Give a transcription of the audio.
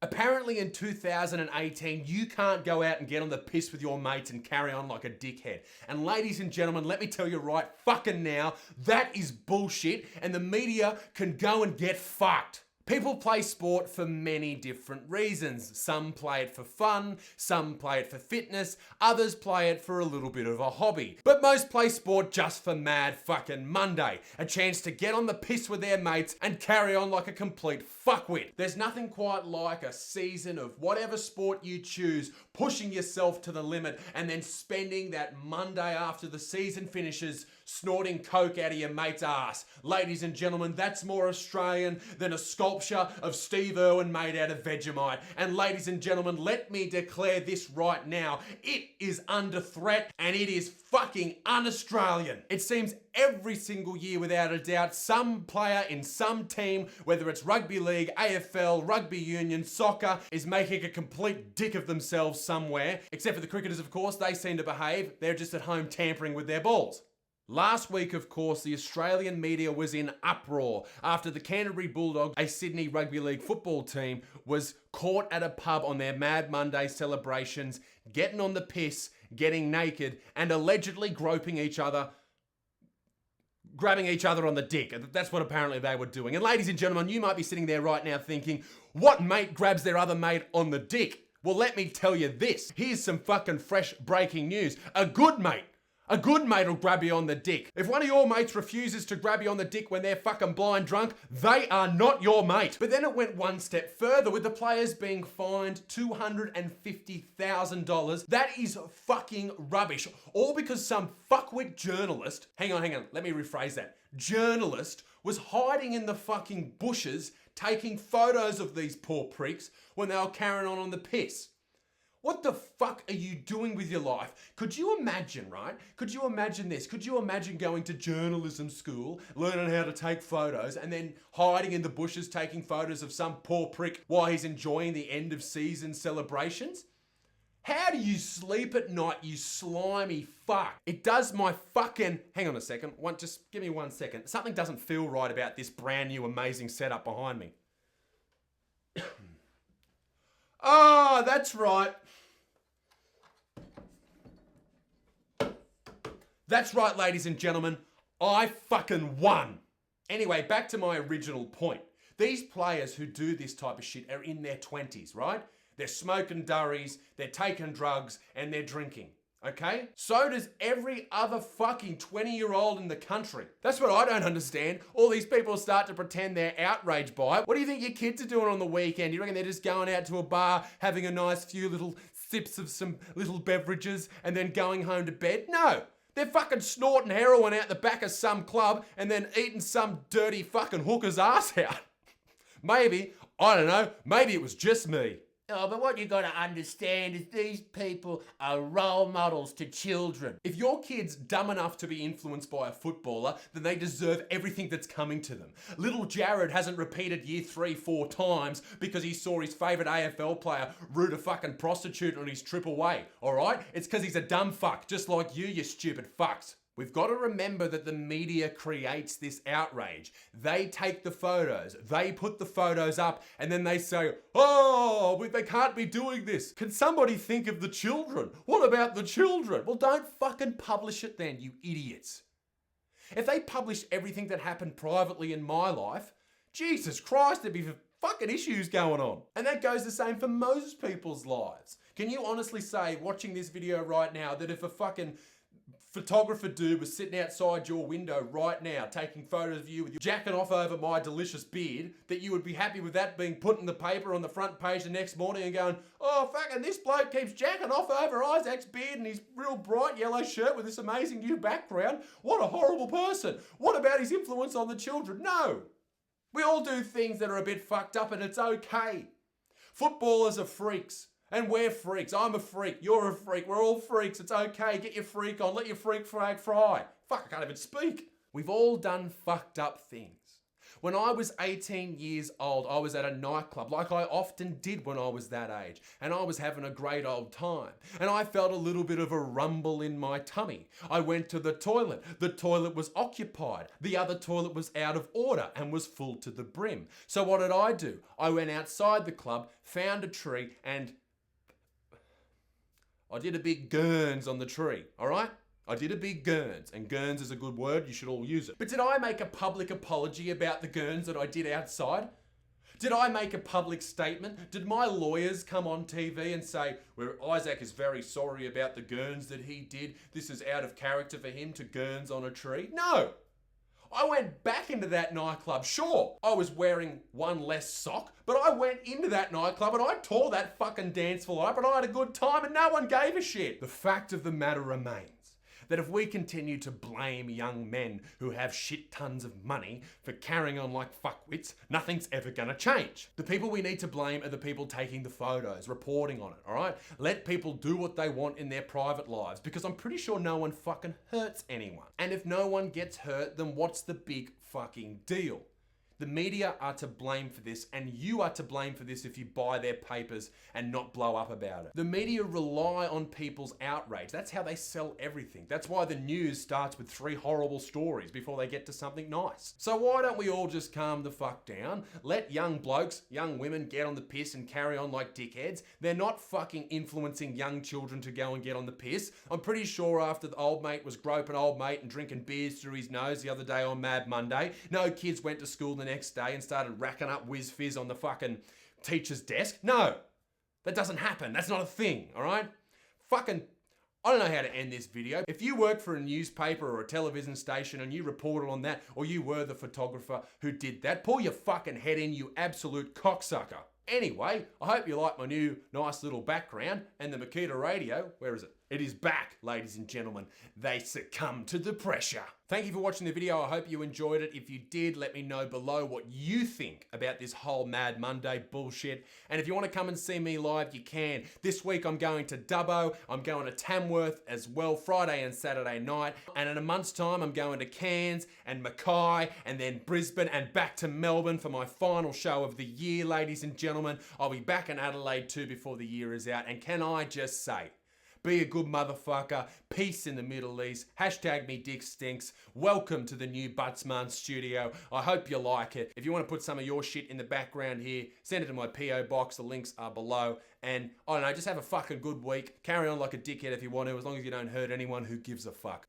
Apparently in 2018, you can't go out and get on the piss with your mates and carry on like a dickhead. And ladies and gentlemen, let me tell you right fucking now, that is bullshit and the media can go and get fucked. People play sport for many different reasons. Some play it for fun, some play it for fitness, others play it for a little bit of a hobby. But most play sport just for Mad fucking Monday, a chance to get on the piss with their mates and carry on like a complete fuckwit. There's nothing quite like a season of whatever sport you choose, pushing yourself to the limit and then spending that Monday after the season finishes snorting coke out of your mate's ass. Ladies and gentlemen, that's more Australian than a sculpture of Steve Irwin made out of Vegemite. And ladies and gentlemen, let me declare this right now. It is under threat and it is fucking un-Australian. It seems every single year, without a doubt, some player in some team, whether it's rugby league, AFL, rugby union, soccer, is making a complete dick of themselves somewhere. Except for the cricketers, of course, they seem to behave. They're just at home tampering with their balls. Last week, of course, the Australian media was in uproar after the Canterbury Bulldogs, a Sydney Rugby League football team, was caught at a pub on their Mad Monday celebrations, getting on the piss, getting naked, and allegedly grabbing each other on the dick. That's what apparently they were doing. And ladies and gentlemen, you might be sitting there right now thinking, what mate grabs their other mate on the dick? Well, let me tell you this. Here's some fucking fresh breaking news. A good mate will grab you on the dick. If one of your mates refuses to grab you on the dick when they're fucking blind drunk, they are not your mate. But then it went one step further with the players being fined $250,000. That is fucking rubbish. All because some fuckwit journalist, hang on, let me rephrase that. Journalist was hiding in the fucking bushes taking photos of these poor pricks when they were carrying on the piss. What the fuck are you doing with your life? Could you imagine, right? Could you imagine this? Could you imagine going to journalism school, learning how to take photos, and then hiding in the bushes taking photos of some poor prick while he's enjoying the end of season celebrations? How do you sleep at night, you slimy fuck? It does my fucking... Hang on a second. Just give me 1 second. Something doesn't feel right about this brand new amazing setup behind me. Oh, that's right. That's right, ladies and gentlemen. I fucking won. Anyway, back to my original point. These players who do this type of shit are in their 20s, right? They're smoking durries, they're taking drugs, and they're drinking. Okay? So does every other fucking 20-year-old in the country. That's what I don't understand. All these people start to pretend they're outraged by it. What do you think your kids are doing on the weekend? You reckon they're just going out to a bar, having a nice few little sips of some little beverages, and then going home to bed? No. They're fucking snorting heroin out the back of some club and then eating some dirty fucking hooker's ass out. Maybe, I don't know, maybe it was just me. Oh, but what you got to understand is these people are role models to children. If your kid's dumb enough to be influenced by a footballer, then they deserve everything that's coming to them. Little Jared hasn't repeated year 3, 4 times because he saw his favourite AFL player root a fucking prostitute on his trip away, alright? It's because he's a dumb fuck, just like you stupid fucks. We've got to remember that the media creates this outrage. They take the photos, they put the photos up, and then they say, oh, they can't be doing this. Can somebody think of the children? What about the children? Well, don't fucking publish it then, you idiots. If they published everything that happened privately in my life, Jesus Christ, there'd be fucking issues going on. And that goes the same for most people's lives. Can you honestly say, watching this video right now, that if a fucking photographer dude was sitting outside your window right now taking photos of you with you jacking off over my delicious beard, that you would be happy with that being put in the paper on the front page the next morning and going, oh fucking this bloke keeps jacking off over Isaac's beard and his real bright yellow shirt with this amazing new background. What a horrible person. What about his influence on the children? No. We all do things that are a bit fucked up and it's okay. Footballers are freaks. And we're freaks. I'm a freak. You're a freak. We're all freaks. It's okay. Get your freak on. Let your freak flag fry. Fuck, I can't even speak. We've all done fucked up things. When I was 18 years old, I was at a nightclub, like I often did when I was that age, and I was having a great old time. And I felt a little bit of a rumble in my tummy. I went to the toilet. The toilet was occupied. The other toilet was out of order and was full to the brim. So what did I do? I went outside the club, found a tree, and I did a big gurns on the tree, all right? I did a big gurns, and gurns is a good word, you should all use it. But did I make a public apology about the gurns that I did outside? Did I make a public statement? Did my lawyers come on TV and say, well, Isaac is very sorry about the gurns that he did. This is out of character for him to gurns on a tree? No. I went back into that nightclub. Sure, I was wearing one less sock, but I went into that nightclub and I tore that fucking dance floor up and I had a good time and no one gave a shit. The fact of the matter remains that if we continue to blame young men who have shit tons of money for carrying on like fuckwits, nothing's ever gonna change. The people we need to blame are the people taking the photos, reporting on it, all right? Let people do what they want in their private lives, because I'm pretty sure no one fucking hurts anyone. And if no one gets hurt, then what's the big fucking deal? The media are to blame for this, and you are to blame for this if you buy their papers and not blow up about it. The media rely on people's outrage. That's how they sell everything. That's why the news starts with 3 horrible stories before they get to something nice. So why don't we all just calm the fuck down? Let young blokes, young women get on the piss and carry on like dickheads. They're not fucking influencing young children to go and get on the piss. I'm pretty sure after the old mate was groping old mate and drinking beers through his nose the other day on Mad Monday, no kids went to school the next day and started racking up whiz fizz on the fucking teacher's desk. No, that doesn't happen. That's not a thing, all right? Fucking, I don't know how to end this video. If you work for a newspaper or a television station and you reported on that, or you were the photographer who did that, pull your fucking head in, you absolute cocksucker. Anyway, I hope you like my new nice little background, and the Makita radio, where is it? It is back, ladies and gentlemen. They succumb to the pressure. Thank you for watching the video. I hope you enjoyed it. If you did, let me know below what you think about this whole Mad Monday bullshit. And if you want to come and see me live, you can. This week I'm going to Dubbo. I'm going to Tamworth as well, Friday and Saturday night. And in a month's time, I'm going to Cairns and Mackay and then Brisbane and back to Melbourne for my final show of the year, ladies and gentlemen. I'll be back in Adelaide too before the year is out. And can I just say, be a good motherfucker. Peace in the Middle East. Hashtag me dick stinks. Welcome to the new Buttsman studio. I hope you like it. If you want to put some of your shit in the background here, send it to my PO box. The links are below. And I don't know, just have a fucking good week. Carry on like a dickhead if you want to, as long as you don't hurt anyone who gives a fuck.